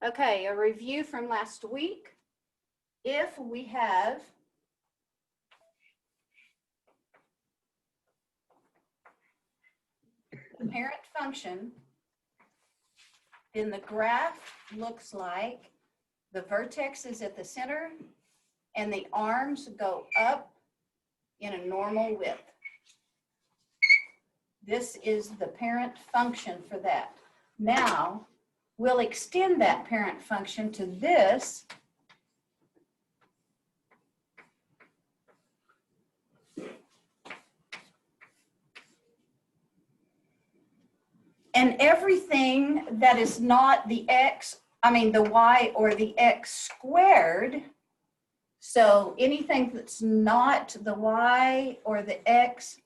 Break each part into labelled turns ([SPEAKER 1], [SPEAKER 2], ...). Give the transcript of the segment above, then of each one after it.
[SPEAKER 1] Okay, a review from last week. If we have the parent function, then the graph looks like the vertex is at the center and the arms go up in a normal width. This is the parent function for that. Now, we'll extend that parent function to this. And everything that is not the y or the x squared, so anything that's not the y or the x,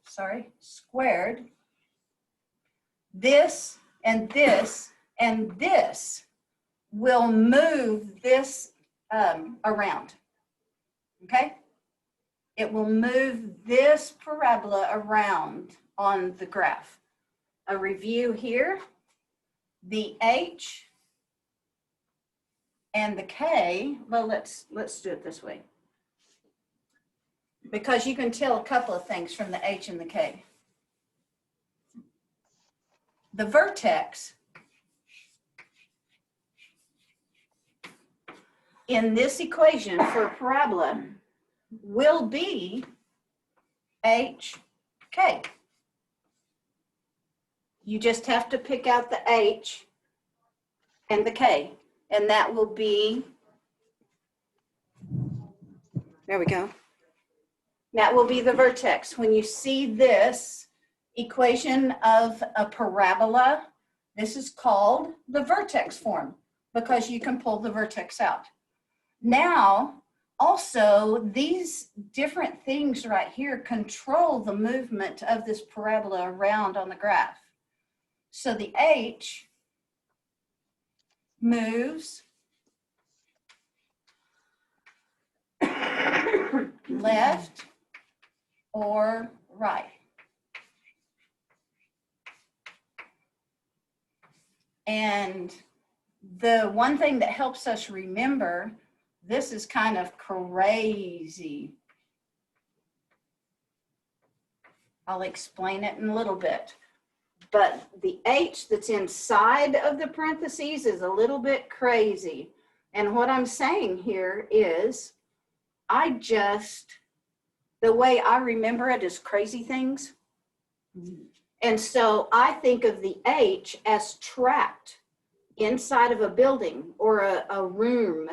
[SPEAKER 1] squared, this and this and this will move this around, okay? It will move this parabola around on the graph. A review here, the h and the k, well, let's do it this way, because you can tell a couple of things from the h and the k. The vertex in this equation for a parabola will be hk. You just have to pick out the h and the k, and that will be, there we go. That will be the vertex. When you see this equation of a parabola, this is called the vertex form because you can pull the vertex out. Now, also, these different things right here control the movement of this parabola around on the graph. So the h moves left or right. And the one thing that helps us remember, this is kind of crazy. I'll explain it in a little bit. But the h that's inside of the parentheses is a little bit crazy. And what I'm saying here is, the way I remember it is crazy things. And so I think of the h as trapped inside of a building or a room.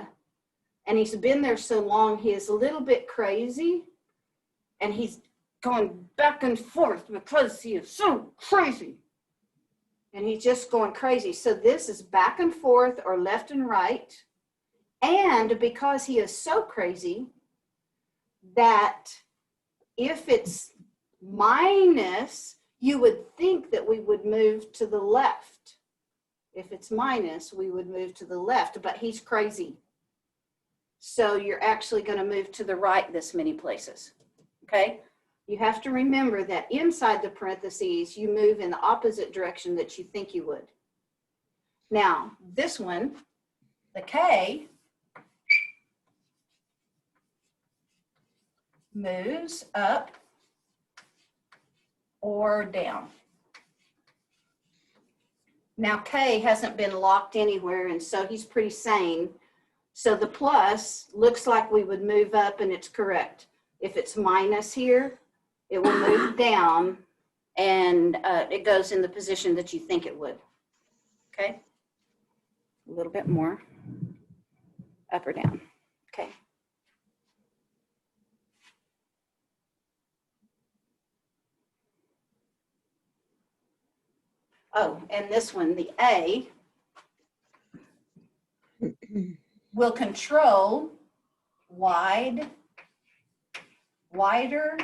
[SPEAKER 1] And he's been there so long, he is a little bit crazy. And he's going back and forth because he is so crazy. And he's just going crazy. So this is back and forth or left and right. And because he is so crazy that if it's minus, you would think that we would move to the left. If it's minus, we would move to the left, but he's crazy. So you're actually going to move to the right this many places, okay? You have to remember that inside the parentheses, you move in the opposite direction that you think you would. Now, this one, the k, moves up or down. Now, k hasn't been locked anywhere, and so he's pretty sane. So the plus looks like we would move up, and it's correct. If it's minus here, it will move down, and it goes in the position that you think it would. Okay? A little bit more. Up or down. Okay. Oh, and this one, the A, will control wide, wider,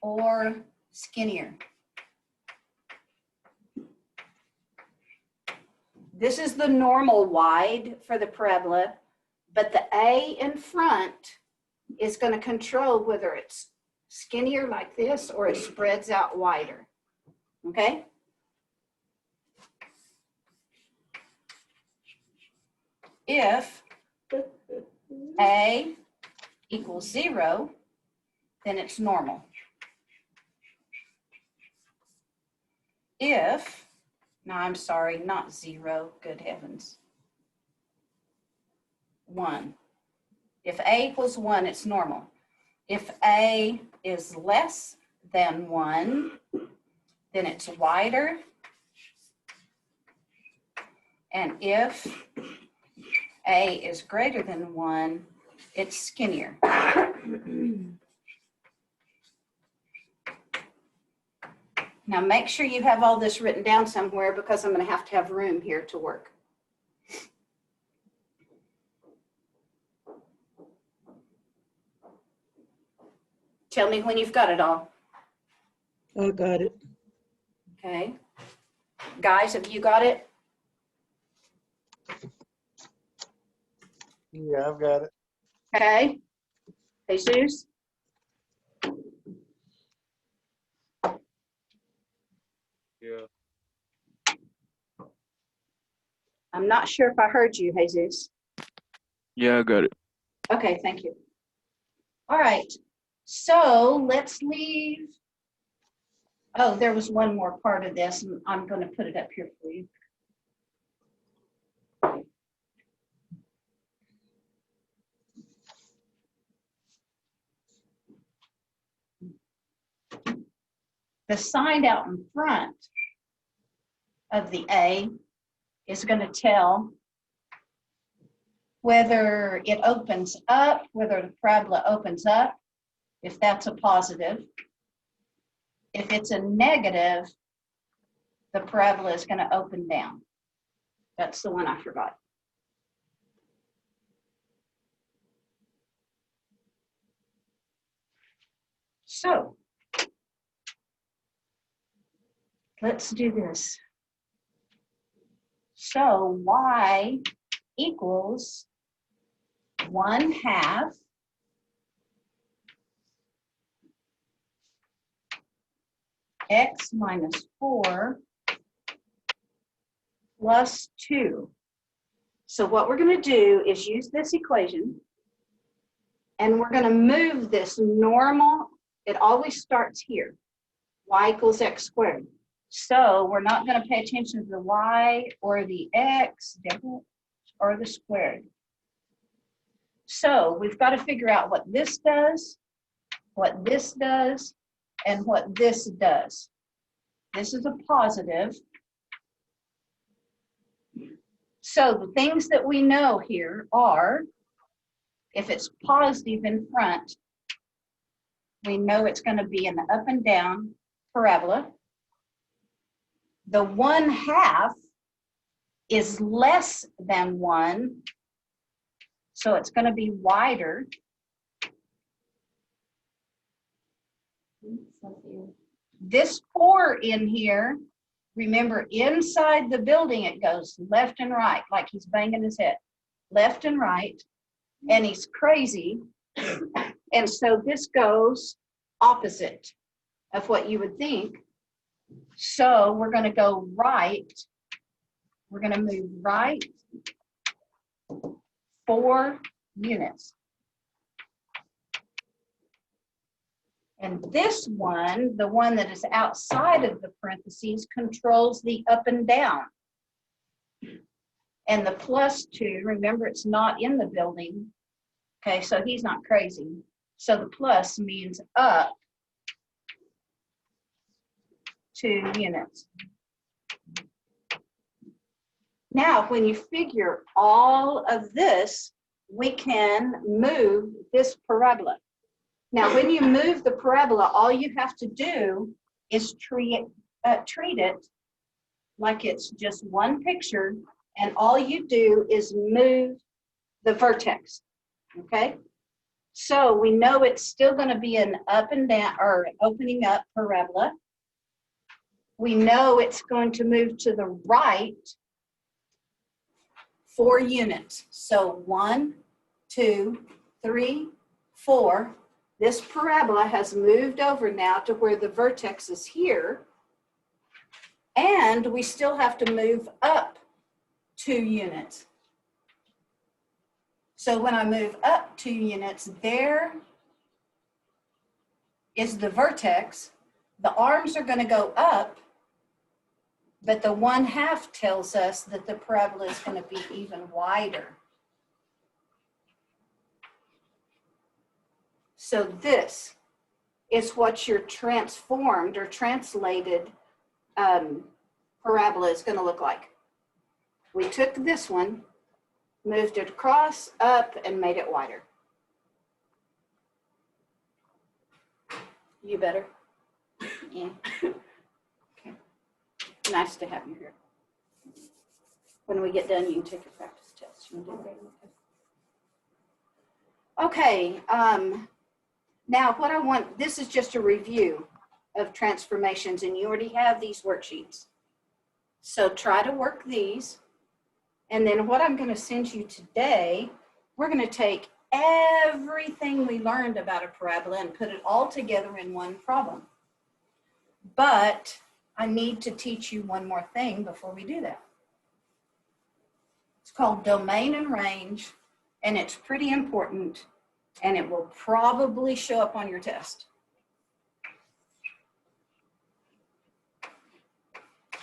[SPEAKER 1] or skinnier. This is the normal wide for the parabola, but the A in front is going to control whether it's skinnier like this or it spreads out wider. Okay? If A equals 0, then it's normal. If, no, I'm sorry, not 0, good heavens. 1. If A equals 1, it's normal. If A is less than 1, then it's wider. And if A is greater than 1, it's skinnier. Now make sure you have all this written down somewhere because I'm going to have room here to work. Tell me when you've got it all.
[SPEAKER 2] I got it.
[SPEAKER 1] Okay. Guys, have you got it?
[SPEAKER 3] Yeah, I've got it.
[SPEAKER 1] Okay. Jesus?
[SPEAKER 3] Yeah.
[SPEAKER 1] I'm not sure if I heard you, Jesus.
[SPEAKER 4] Yeah, I got it.
[SPEAKER 1] Okay, thank you. All right. So let's leave. Oh, there was one more part of this, and I'm going to put it up here for you. The sign out in front of the A is going to tell whether it opens up, whether the parabola opens up, if that's a positive. If it's a negative, the parabola is going to open down. That's the one I forgot. So let's do this. So y equals 1/2 x minus 4 plus 2. So what we're going to do is use this equation, and we're going to move this normal. It always starts here, y equals x squared. So we're not going to pay attention to the y or the x or the squared. So we've got to figure out what this does, what this does, and what this does. This is a positive. So the things that we know here are, if it's positive in front, we know it's going to be an up and down parabola. The 1/2 is less than 1, so it's going to be wider. This 4 in here, remember, inside the building it goes left and right, like he's banging his head, left and right, and he's crazy. And so this goes opposite of what you would think. So we're going to go right. We're going to move right 4 units. And this one, the one that is outside of the parentheses, controls the up and down. And the +2, remember, it's not in the building. Okay, so he's not crazy. So the plus means up 2 units. Now, when you figure all of this, we can move this parabola. Now, when you move the parabola, all you have to do is treat it like it's just one picture, and all you do is move the vertex, okay? So we know it's still going to be an up and down, or opening up parabola. We know it's going to move to the right 4 units. So 1, 2, 3, 4. This parabola has moved over now to where the vertex is here. And we still have to move up 2 units. So when I move up 2 units, there is the vertex. The arms are going to go up, but the 1/2 tells us that the parabola is going to be even wider. So this is what your transformed or translated parabola is going to look like. We took this one, moved it across, up, and made it wider. You better? Yeah. Okay. Nice to have you here. When we get done, you can take your practice test. You want to do that? Okay. Now what I want, this is just a review of transformations, and you already have these worksheets. So try to work these. And then what I'm going to send you today, we're going to take everything we learned about a parabola and put it all together in one problem. But I need to teach you one more thing before we do that. It's called domain and range, and it's pretty important, and it will probably show up on your test.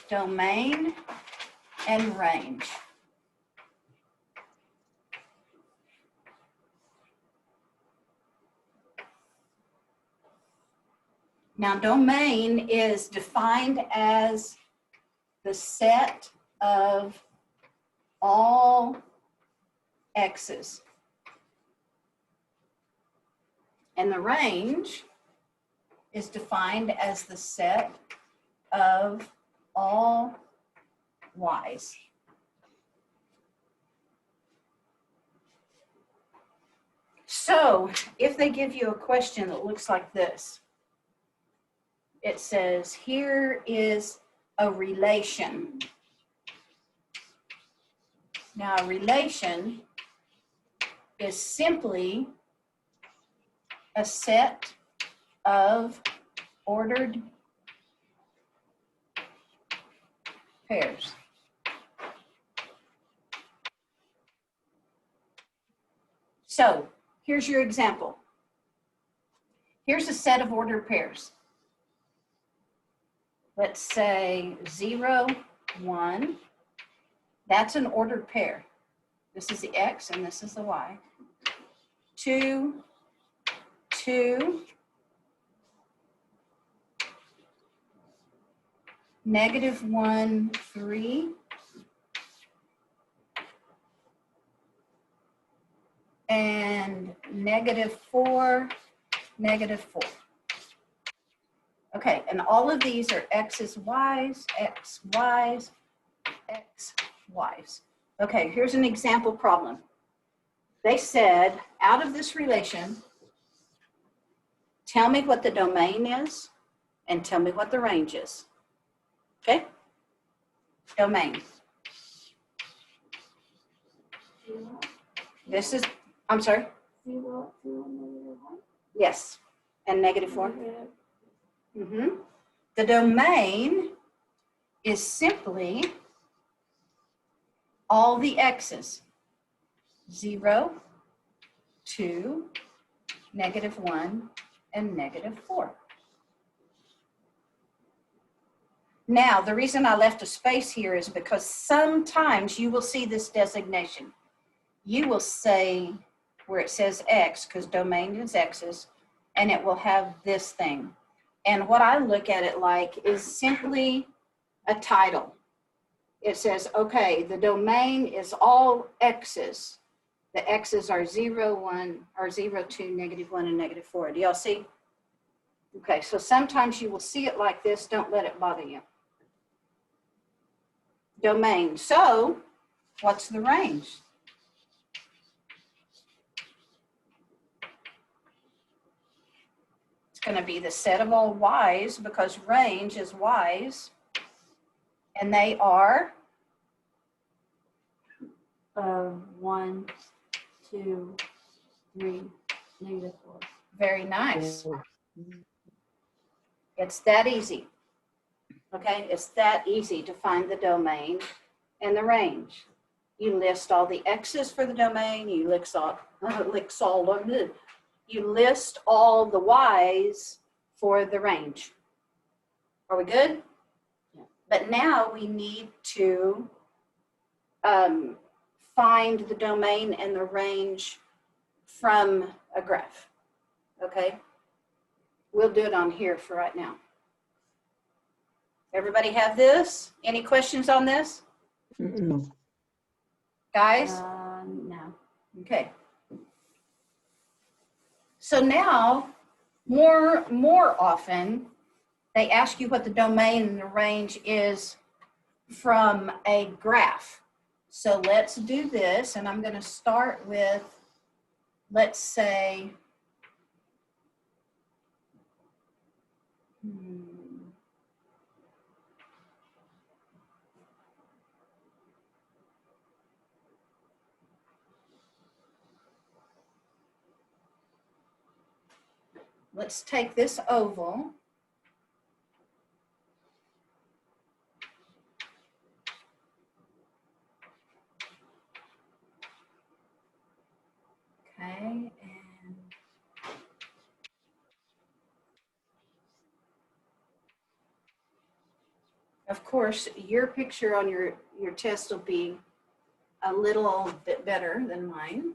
[SPEAKER 1] Domain and range. Now, domain is defined as the set of all x's. And the range is defined as the set of all y's. So if they give you a question that looks like this, it says, here is a relation. Now, a relation is simply a set of ordered pairs. So here's your example. Here's a set of ordered pairs. Let's say 0, 1. That's an ordered pair. This is the x and this is the y. 2, 2. -1, 3. And -4, -4. Okay, and all of these are x's, y's, x, y's, x, y's. Okay, here's an example problem. They said, out of this relation, tell me what the domain is and tell me what the range is. Okay? Domain. This is, I'm sorry?
[SPEAKER 5] 0, 1.
[SPEAKER 1] Yes, and -4. The domain is simply all the x's. 0, 2, -1, and -4. Now, the reason I left a space here is because sometimes you will see this designation. You will say where it says x, because domain is x's, and it will have this thing. And what I look at it like is simply a title. It says, okay, the domain is all x's. The x's are 0, 1, or 0, 2, -1, and -4. Do y'all see? Okay, so sometimes you will see it like this. Don't let it bother you. Domain. So, what's the range? It's going to be the set of all y's because range is y's. And they are
[SPEAKER 5] 1, 2, 3, -4.
[SPEAKER 1] very nice. It's that easy. Okay, it's that easy to find the domain and the range. You list all the x's for the domain. You list all the y's for the range. Are we good?
[SPEAKER 5] Yeah.
[SPEAKER 1] But now we need to find the domain and the range from a graph. Okay? We'll do it on here for right now. Everybody have this? Any questions on this?
[SPEAKER 2] No.
[SPEAKER 1] Guys?
[SPEAKER 5] No.
[SPEAKER 1] Okay. So now, more often, they ask you what the domain and the range is from a graph. So let's do this, and I'm going to start with, let's say, let's take this oval. Okay, and of course, your picture on your test will be a little bit better than mine.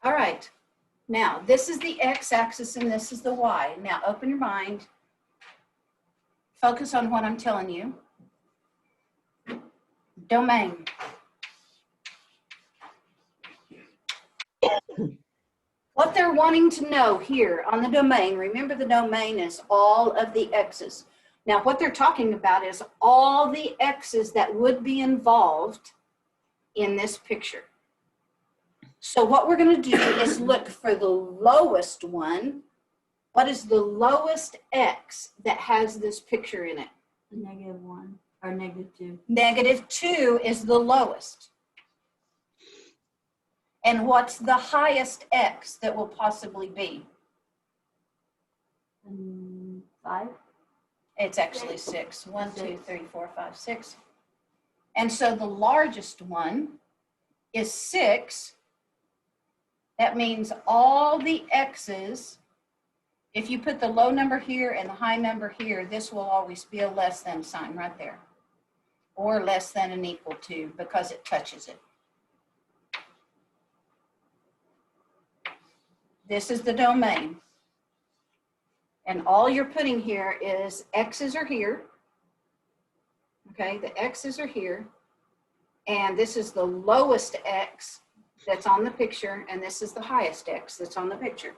[SPEAKER 1] All right, now this is the x-axis and this is the y. Now open your mind, focus on what I'm telling you. Domain. What they're wanting to know here on the domain, remember the domain is all of the x's. Now what they're talking about is all the x's that would be involved in this picture. So what we're going to do is look for the lowest one. What is the lowest x that has this picture in it?
[SPEAKER 5] -1 or -2.
[SPEAKER 1] -2 is the lowest. And what's the highest x that will possibly be?
[SPEAKER 5] 5.
[SPEAKER 1] It's actually 6. 1, 2, 3, 4, 5, 6. And so the largest one is 6. That means all the x's, if you put the low number here and the high number here, this will always be a less than sign right there. Or less than and equal to, because it touches it. This is the domain. And all you're putting here is x's are here. Okay, the x's are here. And this is the lowest x that's on the picture, and this is the highest x that's on the picture.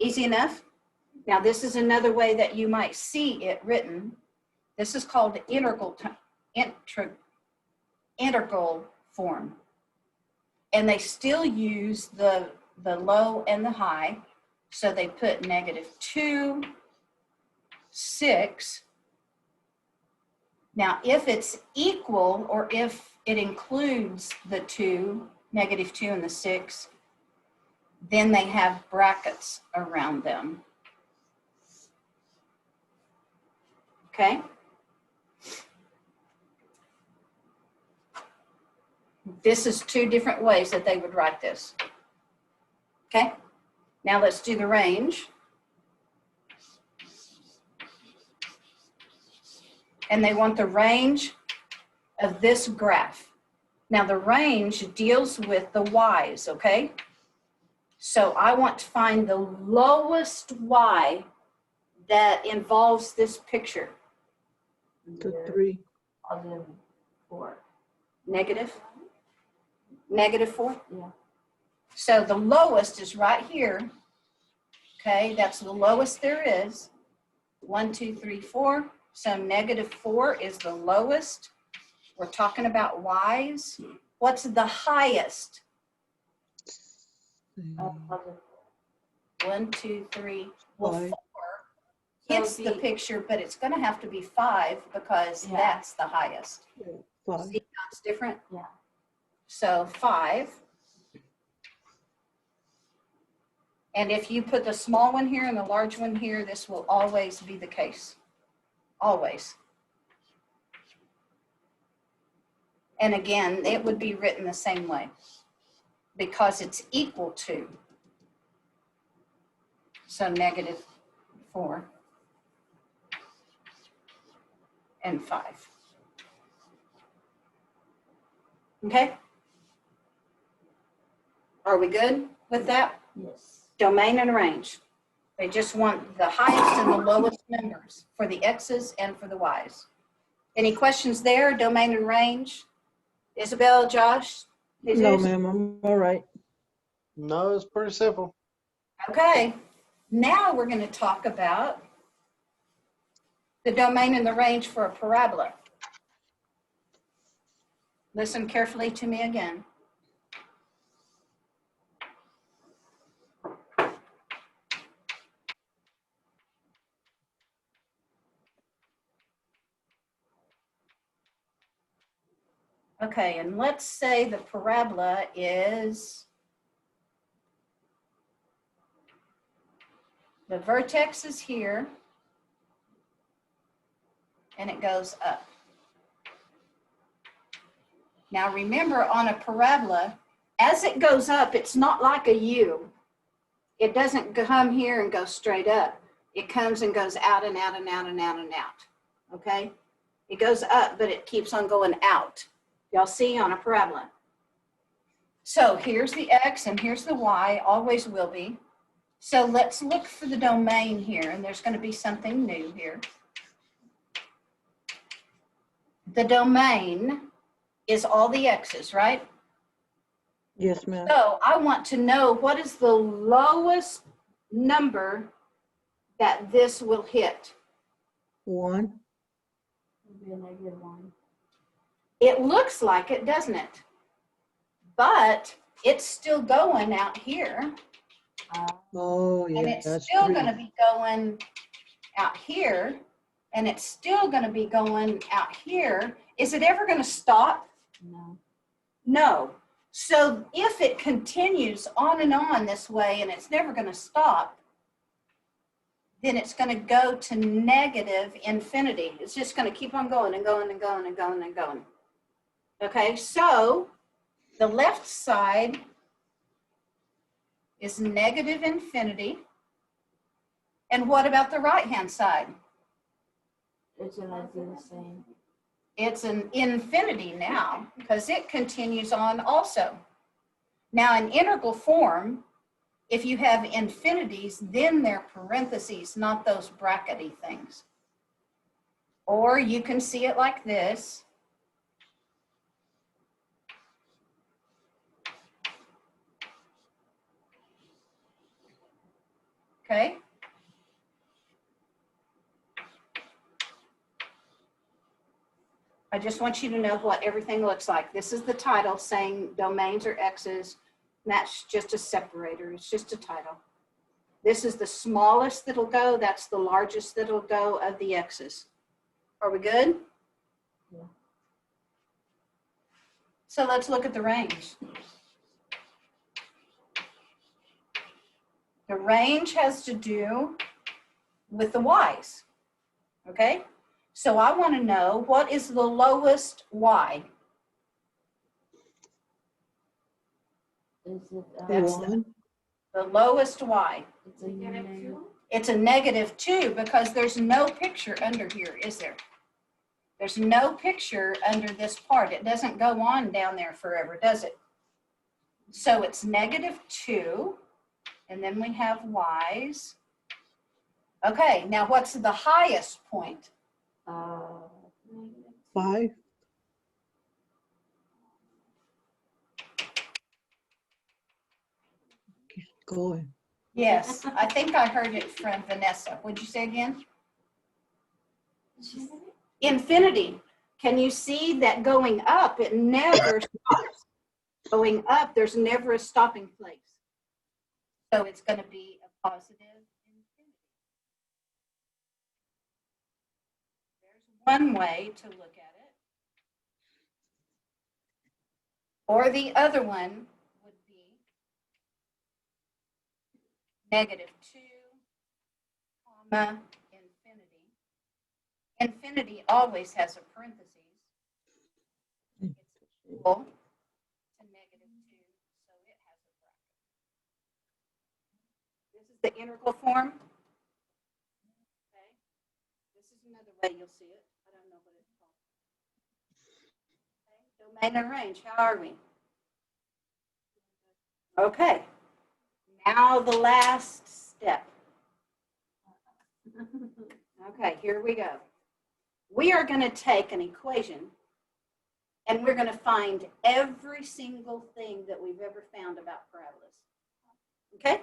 [SPEAKER 1] Easy enough? Now this is another way that you might see it written. This is called integral form. And they still use the low and the high. So they put -2, 6. Now, if it's equal or if it includes the 2, -2 and the 6, then they have brackets around them. Okay? This is 2 different ways that they would write this. Okay? Now let's do the range. And they want the range of this graph. Now the range deals with the y's, okay? So I want to find the lowest y that involves this picture.
[SPEAKER 2] The 3.
[SPEAKER 5] -4.
[SPEAKER 1] -4?
[SPEAKER 5] Yeah.
[SPEAKER 1] So the lowest is right here. Okay, that's the lowest there is. 1, 2, 3, 4. So -4 is the lowest. We're talking about y's. What's the highest? 1, 2, 3. Well, 4 hits the picture, but it's going to have to be 5 because that's the highest.
[SPEAKER 2] 5.
[SPEAKER 1] See how it's different?
[SPEAKER 5] Yeah.
[SPEAKER 1] So 5. And if you put the small one here and the large one here, this will always be the case. Always. And again, it would be written the same way because it's equal to. So -4 and 5. Okay? Are we good with that?
[SPEAKER 5] Yes.
[SPEAKER 1] Domain and range. They just want the highest and the lowest numbers for the X's and for the Y's. Any questions there, domain and range? Isabel, Josh?
[SPEAKER 2] No,
[SPEAKER 1] Jesus?
[SPEAKER 2] ma'am, I'm all right.
[SPEAKER 3] No, it's pretty simple.
[SPEAKER 1] Okay, now we're going to talk about the domain and the range for a parabola. Listen carefully to me again. Okay, and let's say the parabola is, the vertex is here, and it goes up. Now remember, on a parabola, as it goes up, it's not like a U. It doesn't come here and go straight up. It comes and goes out and out and out and out and out, okay? It goes up, but it keeps on going out. Y'all see on a parabola. So here's the X and here's the Y, always will be. So let's look for the domain here, and there's going to be something new here. The domain is all the X's, right?
[SPEAKER 2] Yes, ma'am.
[SPEAKER 1] So I want to know what is the lowest number that this will hit.
[SPEAKER 2] 1.
[SPEAKER 5] It'll be a -1.
[SPEAKER 1] It looks like it, doesn't it? But it's still going out here,
[SPEAKER 2] Oh,
[SPEAKER 1] and
[SPEAKER 2] yeah,
[SPEAKER 1] it's
[SPEAKER 2] that's
[SPEAKER 1] still
[SPEAKER 2] 3.
[SPEAKER 1] going to be going out here, and it's still going to be going out here. Is it ever going to stop?
[SPEAKER 5] No.
[SPEAKER 1] No. So if it continues on and on this way and it's never going to stop, then it's going to go to -infinity. It's just going to keep on going and going and going and going and going. Okay, so the left side is -infinity. And what about the right-hand side?
[SPEAKER 5] It's gonna do the same.
[SPEAKER 1] It's an infinity now because it continues on also. Now in integral form, if you have infinities, then they're parentheses, not those brackety things. Or you can see it like this. Okay. I just want you to know what everything looks like. This is the title saying domains are X's. That's just a separator. It's just a title. This is the smallest that'll go. That's the largest that'll go of the X's. Are we good?
[SPEAKER 5] Yeah.
[SPEAKER 1] So let's look at the range. The range has to do with the Y's. Okay? So I want to know what is the lowest Y?
[SPEAKER 5] Is it,
[SPEAKER 1] That's
[SPEAKER 2] 1.
[SPEAKER 1] the lowest Y.
[SPEAKER 5] it's a negative.
[SPEAKER 1] It's a -2 because there's no picture under here, is there? There's no picture under this part. It doesn't go on down there forever, does it? So it's -2, and then we have Y's. Okay, now what's the highest point?
[SPEAKER 5] Negative.
[SPEAKER 2] 5. Keeps going.
[SPEAKER 1] Yes, I think I heard it from Vanessa. What'd you say again? Infinity. Can you see that going up, it never stops? Going up, there's never a stopping place. So it's going to be a positive infinity. There's one way to look at it. Or the other one would be -2, comma, infinity. Infinity always has a parentheses. It's equal to -2, so it has a bracket. This is the integral form. Okay. This is another way you'll see it. I don't know what it's called. Okay. Domain and range, how are we? Okay. Now the last step. Okay, here we go. We are going to take an equation and we're going to find every single thing that we've ever found about parabolas. Okay?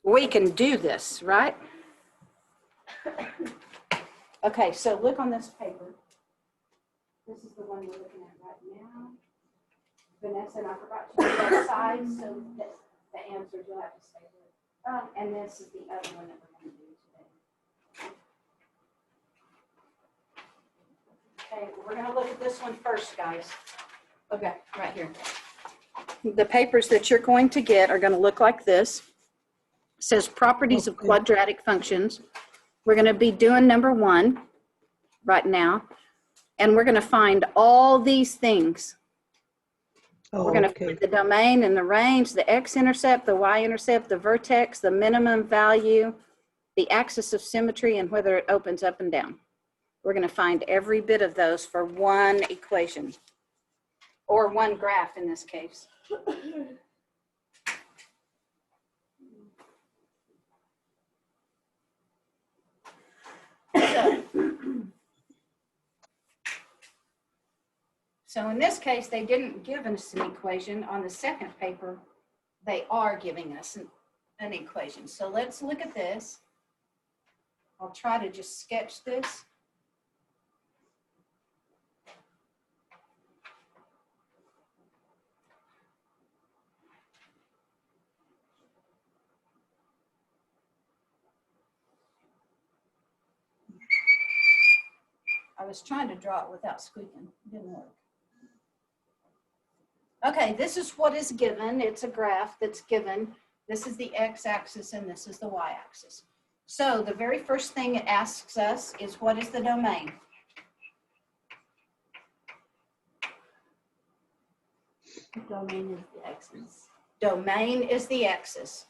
[SPEAKER 1] We can do this, right? Okay, so look on this paper. This is the one we're looking at right now. Vanessa, and I forgot to do that side, so that the answers you'll have to stay with. And this is the other one that we're going to do today. Okay, we're going to look at this one first, guys. Okay, right here. The papers that you're going to get are going to look like this. It says properties of quadratic functions. We're going to be doing number 1 right now, and we're going to find all these things.
[SPEAKER 2] Oh,
[SPEAKER 1] We're going to
[SPEAKER 2] okay.
[SPEAKER 1] find the domain and the range, the x-intercept, the y-intercept, the vertex, the minimum value, the axis of symmetry, and whether it opens up and down. We're going to find every bit of those for one equation, or one graph in this case. So in this case, they didn't give us an equation. On the second paper, they are giving us an equation. So let's look at this. I'll try to just sketch this. I was trying to draw it without squeaking. It didn't work. Okay, this is what is given. It's a graph that's given. This is the x-axis and this is the y-axis. So the very first thing it asks us is, what is the domain?
[SPEAKER 5] Domain is the axis.
[SPEAKER 1] Domain is the axis.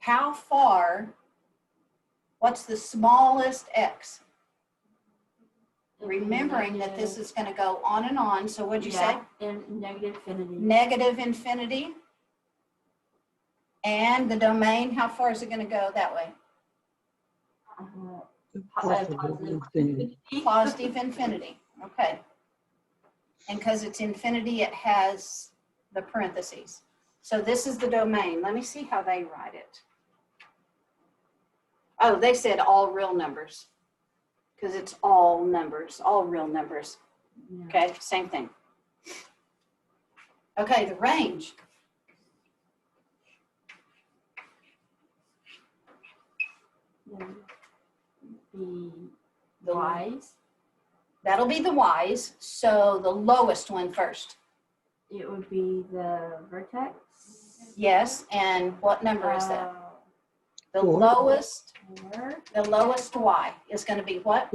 [SPEAKER 1] How far, what's the smallest x? Remembering that this is going to go on and on. So what'd you say?
[SPEAKER 5] In negative infinity.
[SPEAKER 1] Negative infinity. And the domain, how far is it going to go that way?
[SPEAKER 2] Positive infinity.
[SPEAKER 1] Positive infinity. Okay. And because it's infinity, it has the parentheses. So this is the domain. Let me see how they write it. Oh, they said all real numbers. Because it's all numbers, all real numbers.
[SPEAKER 5] Yeah.
[SPEAKER 1] Okay, same thing. Okay, the range.
[SPEAKER 5] The y's.
[SPEAKER 1] That'll be the y's. So the lowest one first.
[SPEAKER 5] It would be the vertex.
[SPEAKER 1] Yes, and what number is that? The
[SPEAKER 2] 4.
[SPEAKER 1] lowest,
[SPEAKER 5] 4.
[SPEAKER 1] the lowest y is going to be what?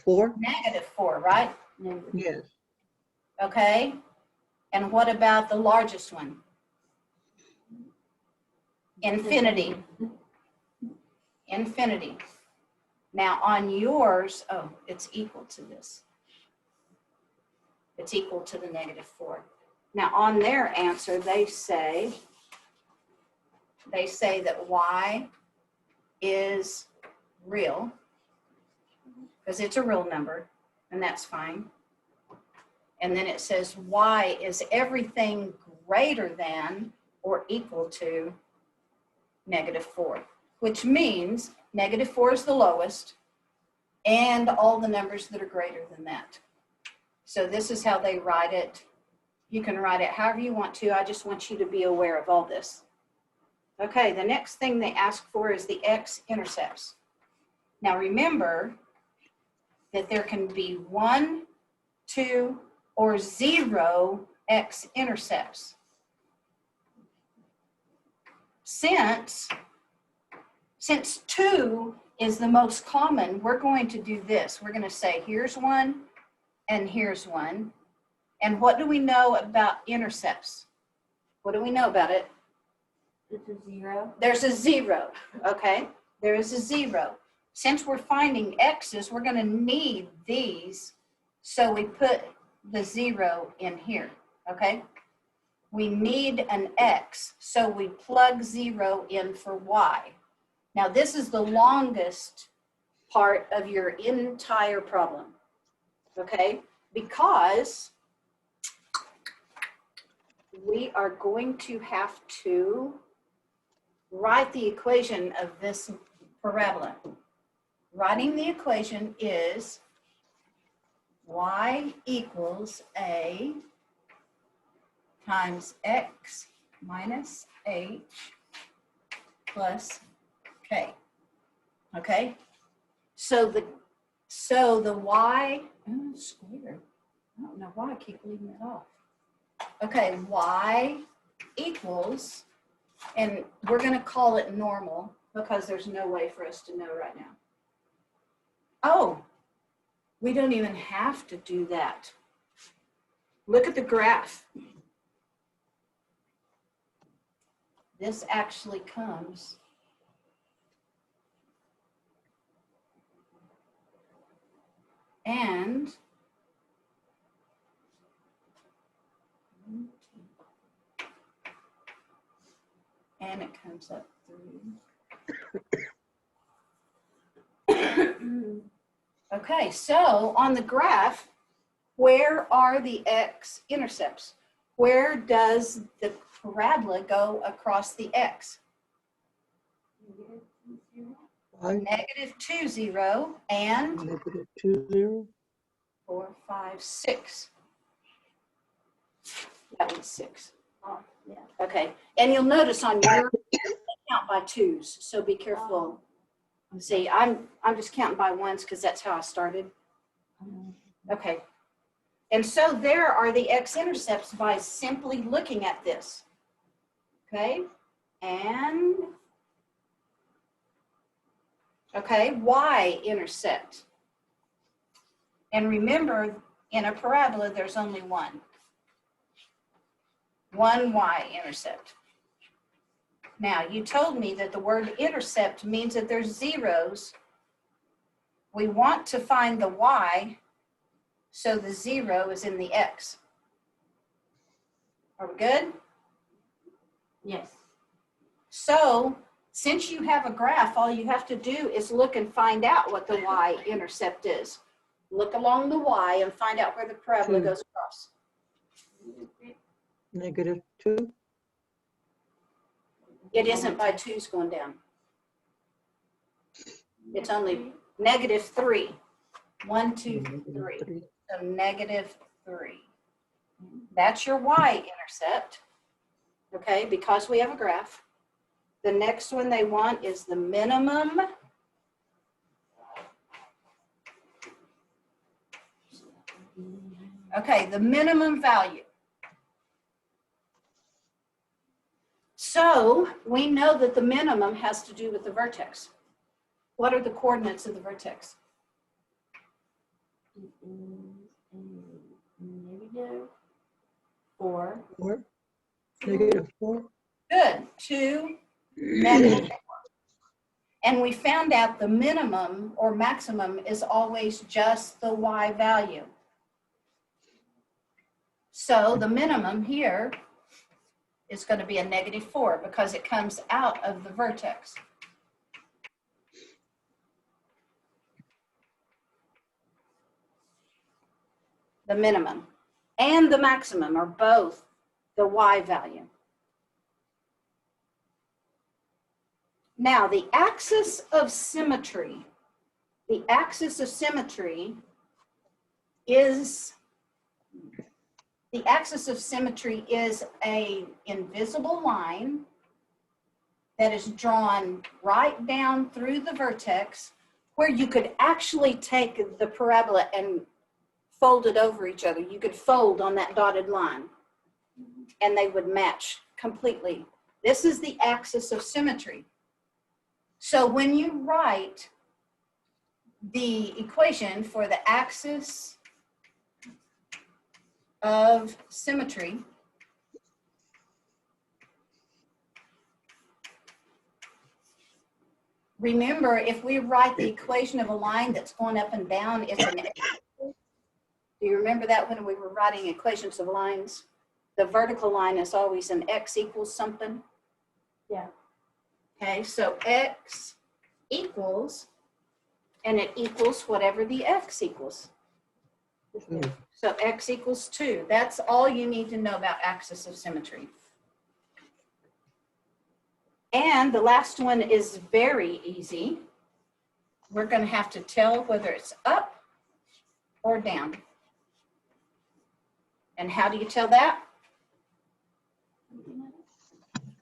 [SPEAKER 2] 4?
[SPEAKER 1] -4, right?
[SPEAKER 5] Negative.
[SPEAKER 2] Yes.
[SPEAKER 1] Okay. And what about the largest one? Infinity. Infinity. Now on yours, oh, it's equal to this. It's equal to the -4. Now on their answer, they say that y is real, because it's a real number, and that's fine. And then it says y is everything greater than or equal to -4, which means -4 is the lowest, and all the numbers that are greater than that. So this is how they write it. You can write it however you want to. I just want you to be aware of all this. Okay, the next thing they ask for is the x-intercepts. Now remember that there can be 1, 2, or 0 x-intercepts. Since 2 is the most common, we're going to do this. We're going to say here's one and here's one. And what do we know about intercepts? What do we know about it?
[SPEAKER 5] It's a 0.
[SPEAKER 1] There's a 0, okay? There is a 0. Since we're finding x's, we're going to need these, so we put the 0 in here, okay? We need an x, so we plug 0 in for y. Now, this is the longest part of your entire problem, okay? Because we are going to have to write the equation of this parabola. Writing the equation is y equals a times x minus h plus k. Okay? So the y squared. I don't know why I keep leaving it off. Okay, y equals, and we're going to call it normal because there's no way for us to know right now. Oh, we don't even have to do that. Look at the graph. This actually comes and it comes up 3. Okay, so on the graph, where are the x-intercepts? Where does the parabola go across the x?
[SPEAKER 2] Five,
[SPEAKER 1] -2, 0, and
[SPEAKER 2] -2, 0.
[SPEAKER 1] 4, 5, 6. That was 6.
[SPEAKER 5] Oh, yeah.
[SPEAKER 1] Okay, and you'll notice on your count by 2s, so be careful. See, I'm just counting by 1s because that's how I started. Okay, and so there are the x-intercepts by simply looking at this. Okay, and okay, y-intercept. And remember, in a parabola, there's only one y-intercept. Now, you told me that the word intercept means that there's zeros. We want to find the y, so the 0 is in the x. Are we good?
[SPEAKER 5] Yes.
[SPEAKER 1] So, since you have a graph, all you have to do is look and find out what the y-intercept is. Look along the y and find out where the parabola goes across.
[SPEAKER 2] -2.
[SPEAKER 1] It isn't by 2's going down. It's only -3. 1, 2, 3. So -3. That's your y-intercept, okay, because we have a graph. The next one they want is the minimum. Okay, the minimum value. So we know that the minimum has to do with the vertex. What are the coordinates of the vertex?
[SPEAKER 5] It is a -4.
[SPEAKER 2] 4. -4.
[SPEAKER 1] Good, 2, -4. And we found out the minimum or maximum is always just the y value. So the minimum here is going to be a -4 because it comes out of the vertex. The minimum and the maximum are both the y value. Now, the axis of symmetry is a invisible line that is drawn right down through the vertex where you could actually take the parabola and fold it over each other. You could fold on that dotted line. and they would match completely. This is the axis of symmetry. So when you write the equation for the axis of symmetry, remember, if we write the equation of a line that's going up and down, it's an x. Do you remember that when we were writing equations of lines? The vertical line is always an x equals something.
[SPEAKER 5] Yeah.
[SPEAKER 1] Okay, so x equals, and it equals whatever the x equals.
[SPEAKER 2] Two.
[SPEAKER 1] So x equals 2. That's all you need to know about axis of symmetry. And the last one is very easy. We're going to have to tell whether it's up or down. And how do you tell that?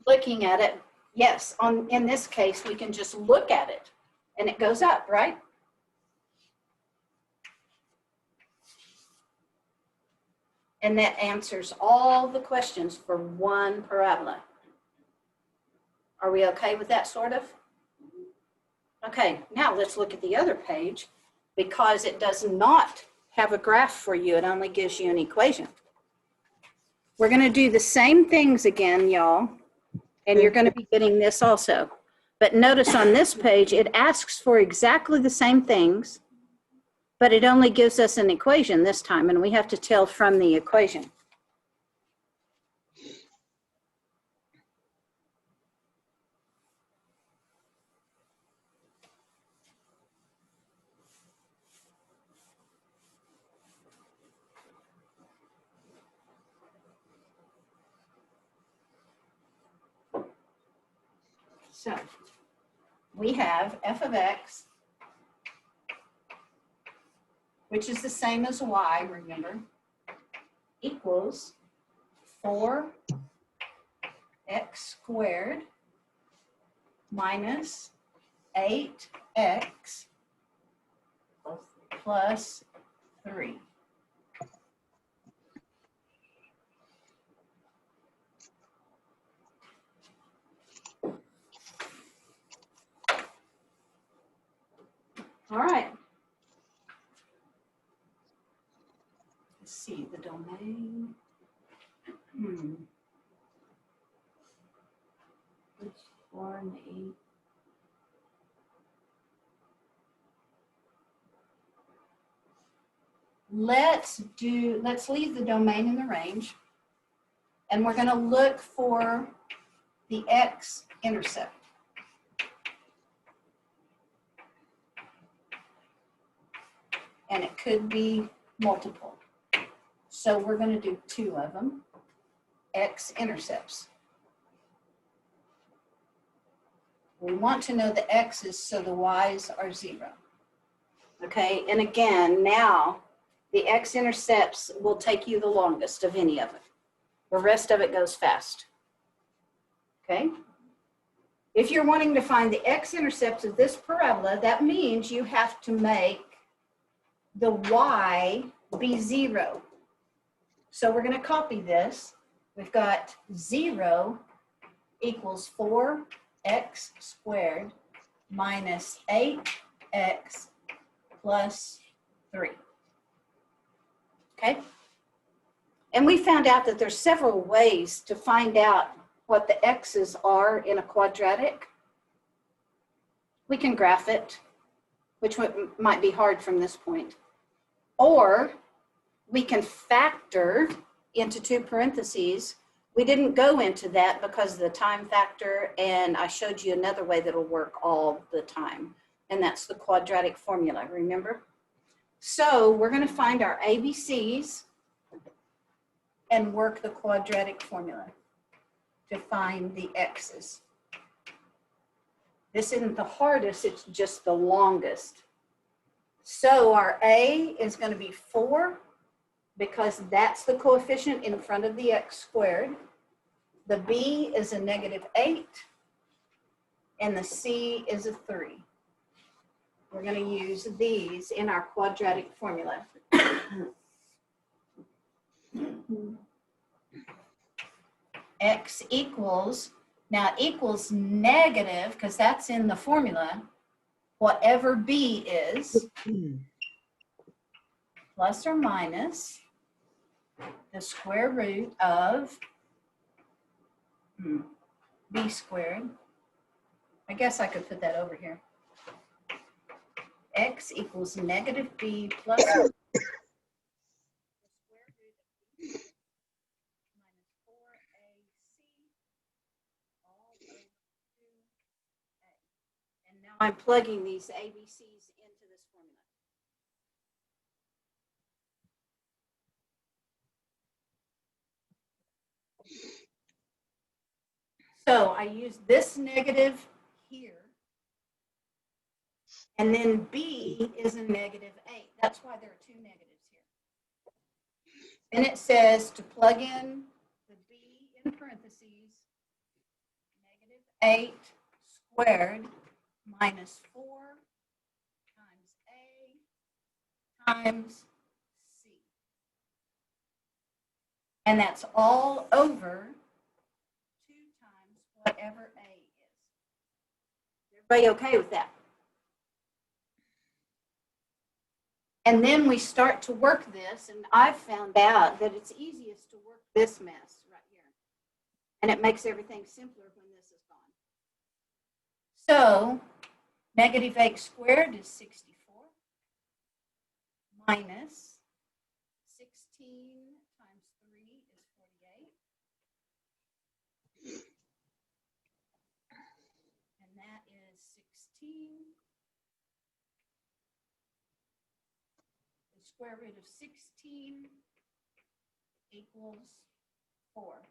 [SPEAKER 1] Looking at it. Yes, in this case, we can just look at it and it goes up, right? And that answers all the questions for one parabola. Are we okay with that, sort of? Okay, now let's look at the other page, because it does not have a graph for you. It only gives you an equation. We're going to do the same things again, y'all, and you're going to be getting this also. But notice on this page, it asks for exactly the same things, but it only gives us an equation this time, and we have to tell from the equation. So we have f of x, which is the same as y, remember, equals 4x squared minus 8x plus 3. All right. Let's see the domain.
[SPEAKER 5] Which 4 and 8?
[SPEAKER 1] Let's leave the domain in the range, and we're going to look for the x-intercept. And it could be multiple. So we're going to do 2 of them, x-intercepts. We want to know the x's so the y's are 0. Okay, and again, now the x-intercepts will take you the longest of any of it. The rest of it goes fast. Okay? If you're wanting to find the x-intercepts of this parabola, that means you have to make the y be 0. So we're going to copy this. We've got 0 equals 4x squared minus 8x plus 3. Okay? And we found out that there's several ways to find out what the x's are in a quadratic. We can graph it, which might be hard from this point. Or we can factor into 2 parentheses. We didn't go into that because of the time factor, and I showed you another way that'll work all the time, and that's the quadratic formula, remember? So we're going to find our ABCs and work the quadratic formula to find the x's. This isn't the hardest, it's just the longest. So our A is going to be 4 because that's the coefficient in front of the x squared. The B is a -8 and the C is a 3. We're going to use these in our quadratic formula. x equals, now equals negative, because that's in the formula, whatever b is, plus or minus the square root of b squared. I guess I could put that over here. X equals negative b plus or minus the square root of b minus 4ac all over 2a. And now I'm plugging these ABCs into this formula. So I use this negative here, and then b is a negative 8. That's why there are two negatives here. And it says to plug in the b in parentheses, negative 8 squared minus 4 times a times c. And that's all over 2 times whatever a is. Everybody okay with that? And then we start to work this, and I've found out that it's easiest to work this mess right here. And it makes everything simpler when this is gone. So negative 8 squared is 64 minus 16 times 3 is 48. And that is 16. The square root of 16 equals 4.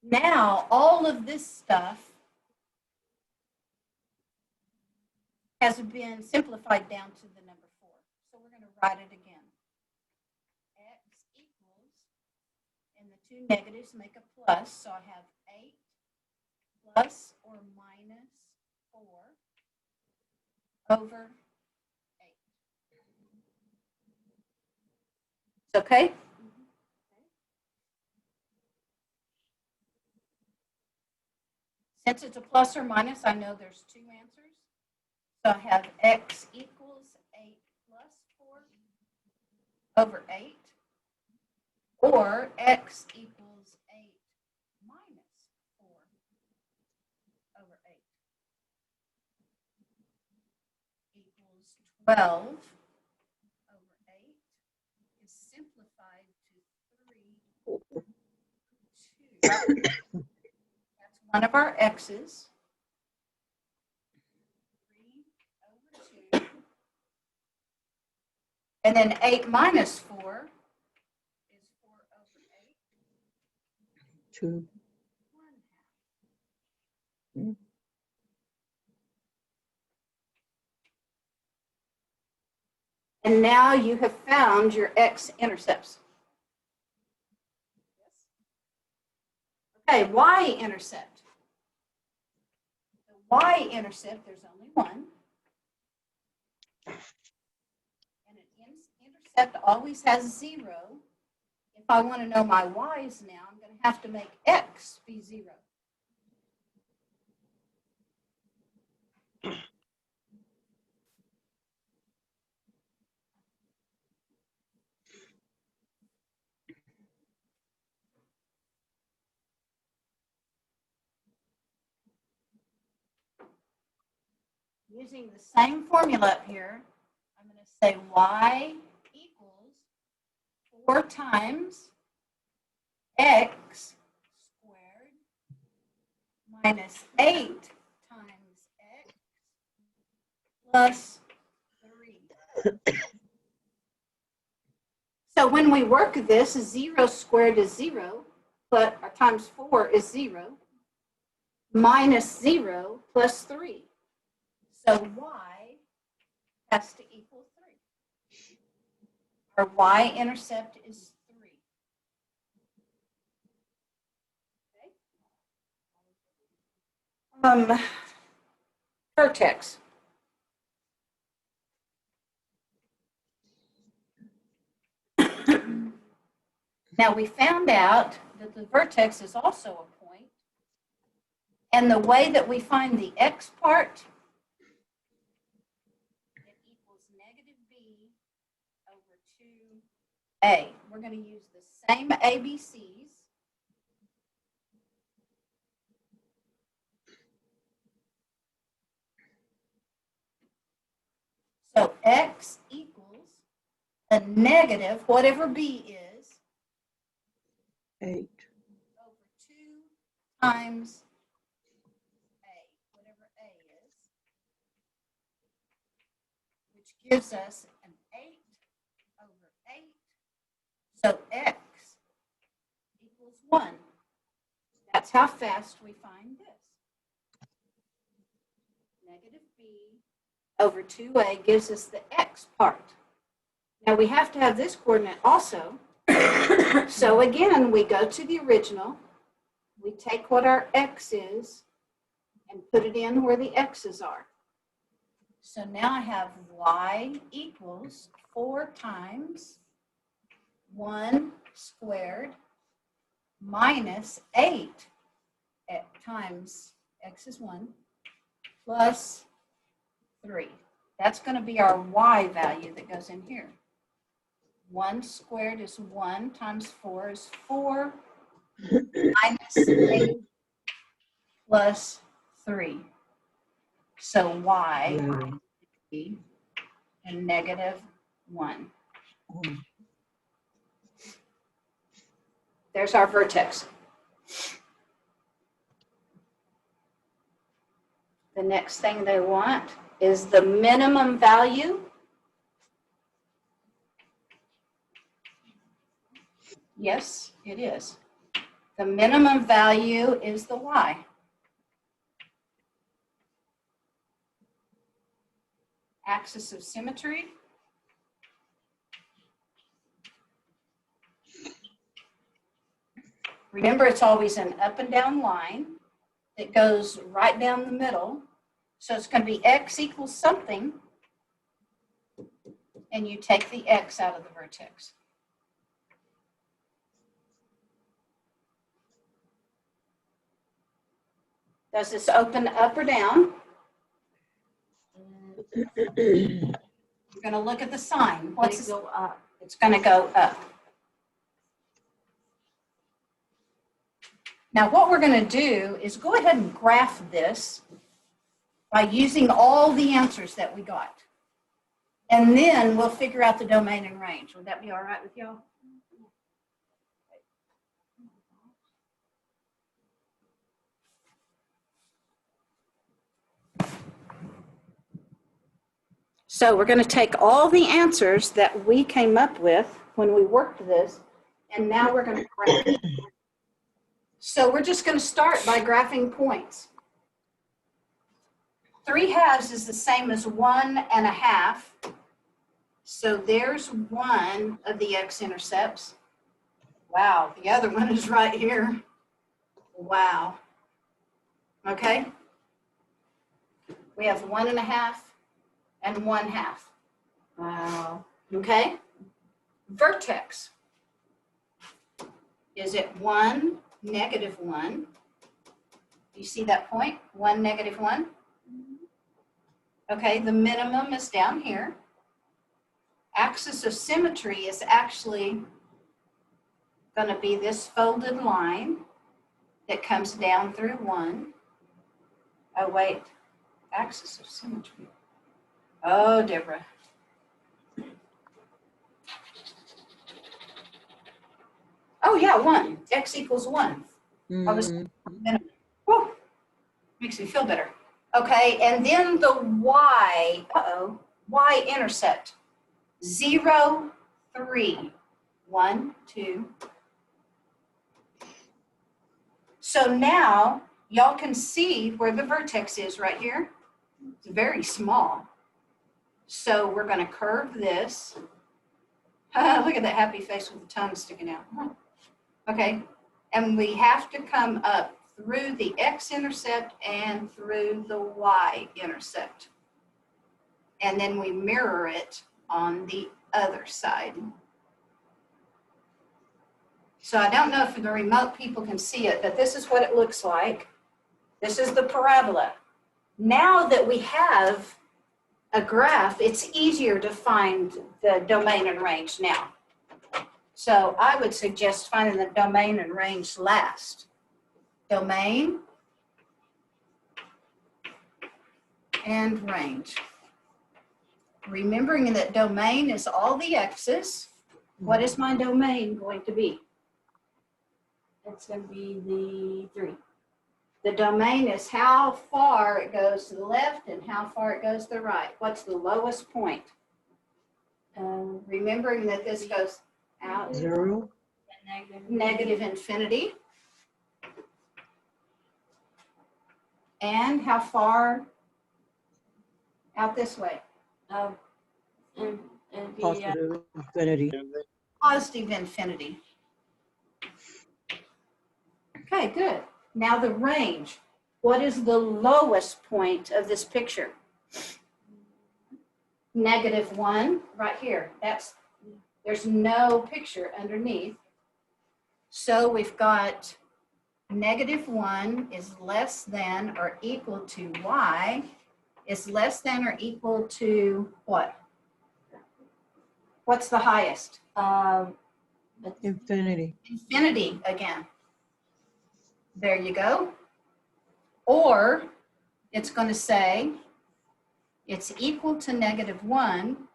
[SPEAKER 1] Now, all of this stuff has been simplified down to the number 4. So we're going to write it again. X equals, and the two negatives make a plus, so I have 8 plus or minus 4 over 8. It's okay? Since it's a plus or minus, I know there's two answers. So I have x equals 8 plus 4 over 8, or x equals 8 minus 4 over 8 equals 12 over 8 is simplified to 3, 2. That's one of our x's. 3 over 2. And then 8 minus 4 is 4 over 8.
[SPEAKER 2] 2.
[SPEAKER 1] 1/2. And now you have found your x-intercepts. Okay, y-intercept. The y-intercept, there's only one. And an intercept always has 0. If I want to know my y's now, I'm going to have to make x be 0. Using the same formula up here, I'm going to say y equals 4 times x squared minus 8 times x plus 3. So when we work this, 0 squared is 0, but times 4 is 0, minus 0 plus 3. So y has to equal 3. Our y-intercept is 3. Okay. Vertex. Now we found out that the vertex is also a point. And the way that we find the x part, it equals negative b over 2a. We're going to use the same ABCs. So x equals a negative, whatever b is,
[SPEAKER 2] 8.
[SPEAKER 1] over 2 times a, whatever a is, which gives us an 8 over 8. So x equals 1. That's how fast we find this. Negative b over 2a gives us the x part. Now we have to have this coordinate also. So again, we go to the original. We take what our x is and put it in where the x's are. So now I have y equals 4 times 1 squared minus 8 times x is 1 plus 3. That's going to be our y value that goes in here. 1 squared is 1 times 4 is 4 minus 8 plus 3. So y
[SPEAKER 2] Yeah.
[SPEAKER 1] is negative 1. There's our vertex. The next thing they want is the minimum value. Yes, it is. The minimum value is the y. Axis of symmetry. Remember, it's always an up and down line that goes right down the middle. So it's going to be x equals something, and you take the x out of the vertex. Does this open up or down? You're going to look at the sign. What's
[SPEAKER 5] They go up.
[SPEAKER 1] It's going to go up. Now what we're going to do is go ahead and graph this by using all the answers that we got. And then we'll figure out the domain and range. Would that be all right with y'all? So we're going to take all the answers that we came up with when we worked this, and now we're going to graph it. So we're just going to start by graphing points. 3/2 is the same as 1.5. So there's one of the x-intercepts. Wow, the other one is right here. Wow. Okay. We have 1.5 and 1/2.
[SPEAKER 5] Wow.
[SPEAKER 1] Okay. Vertex. Is it 1, -1? You see that point? 1, -1? Okay, the minimum is down here. Axis of symmetry is actually going to be this folded line that comes down through 1. Oh, wait. Axis of symmetry. Oh, Deborah. Oh, yeah, 1. X equals 1. I was minimum. Whew. Makes me feel better. Okay, and then the y, y-intercept. 0, 3. 1, 2. So now y'all can see where the vertex is right here. It's very small. So we're going to curve this. Look at that happy face with the tongue sticking out. Okay, and we have to come up through the x-intercept and through the y-intercept. And then we mirror it on the other side. So I don't know if the remote people can see it, but this is what it looks like. This is the parabola. Now that we have a graph, it's easier to find the domain and range now. So I would suggest finding the domain and range last. Domain and range. Remembering that domain is all the x's, what is my domain going to be?
[SPEAKER 5] It's going to be the 3.
[SPEAKER 1] The domain is how far it goes to the left and how far it goes to the right. What's the lowest point? Remembering that this goes out.
[SPEAKER 2] 0.
[SPEAKER 1] Negative infinity. And how far out this way?
[SPEAKER 5] And it'd be
[SPEAKER 2] Positive infinity.
[SPEAKER 1] Positive infinity. Okay, good. Now the range. What is the lowest point of this picture? -1, right here. There's no picture underneath. So we've got -1 is less than or equal to y is less than or equal to what? What's the highest?
[SPEAKER 2] Infinity.
[SPEAKER 1] Infinity again. There you go. Or it's going to say it's equal to -1.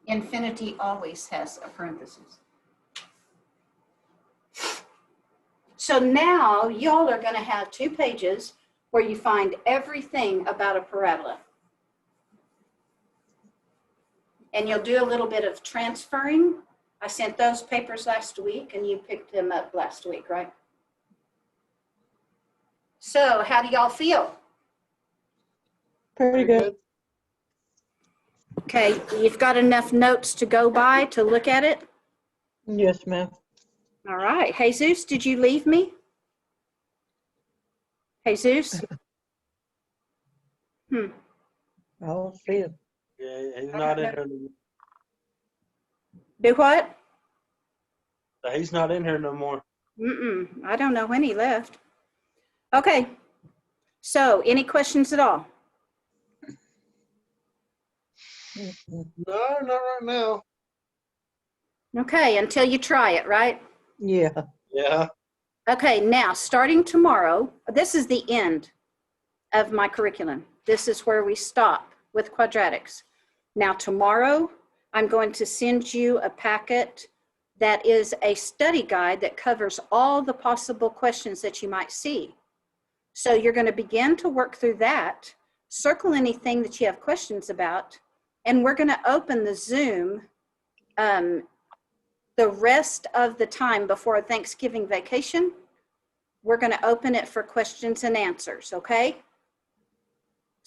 [SPEAKER 1] Infinity always has a parenthesis. So now y'all are going to have 2 pages where you find everything about a parabola. And you'll do a little bit of transferring. I sent those papers last week and you picked them up last week, right? So how do y'all feel?
[SPEAKER 2] Pretty good.
[SPEAKER 1] Okay, you've got enough notes to go by to look at it?
[SPEAKER 2] Yes, ma'am.
[SPEAKER 1] All right. Jesus, did you leave me? Jesus?
[SPEAKER 2] I'll see it.
[SPEAKER 3] Yeah, he's not in here.
[SPEAKER 1] Do what?
[SPEAKER 3] He's not in here no more.
[SPEAKER 1] I don't know when he left. Okay. So any questions at all?
[SPEAKER 2] Mm-mm.
[SPEAKER 3] No, not right now.
[SPEAKER 1] Okay, until you try it, right?
[SPEAKER 2] Yeah.
[SPEAKER 3] Yeah.
[SPEAKER 1] Okay, now starting tomorrow, this is the end of my curriculum. This is where we stop with quadratics. Now tomorrow, I'm going to send you a packet that is a study guide that covers all the possible questions that you might see. So you're going to begin to work through that, circle anything that you have questions about, and we're going to open the Zoom the rest of the time before Thanksgiving vacation. We're going to open it for questions and answers, okay?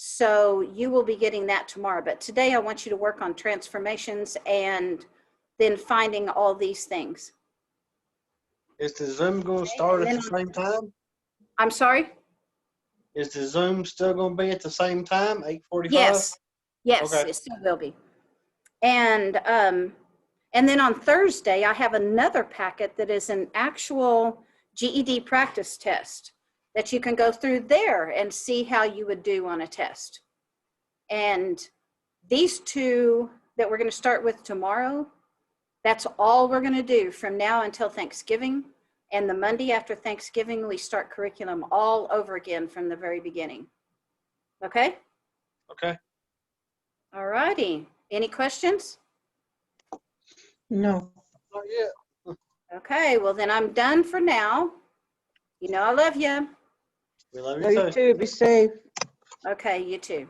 [SPEAKER 1] So you will be getting that tomorrow. But today I want you to work on transformations and then finding all these things.
[SPEAKER 3] Is the Zoom going to start at the same time?
[SPEAKER 1] I'm sorry?
[SPEAKER 3] Is the Zoom still going to be at the same time, 8:45?
[SPEAKER 1] Yes, yes,
[SPEAKER 3] Okay.
[SPEAKER 1] it still will be. And then on Thursday, I have another packet that is an actual GED practice test that you can go through there and see how you would do on a test. And these 2 that we're going to start with tomorrow, that's all we're going to do from now until Thanksgiving. And the Monday after Thanksgiving, we start curriculum all over again from the very beginning. Okay?
[SPEAKER 3] Okay.
[SPEAKER 1] All righty. Any questions?
[SPEAKER 2] No.
[SPEAKER 3] Not yet.
[SPEAKER 1] Okay, well then I'm done for now. You know I love you.
[SPEAKER 3] We love
[SPEAKER 2] You
[SPEAKER 3] you too.
[SPEAKER 2] too. Be safe.
[SPEAKER 1] Okay, you too.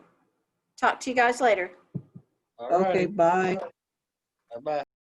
[SPEAKER 1] Talk to you guys later.
[SPEAKER 3] All
[SPEAKER 2] Okay,
[SPEAKER 3] right.
[SPEAKER 2] bye.
[SPEAKER 3] Bye-bye.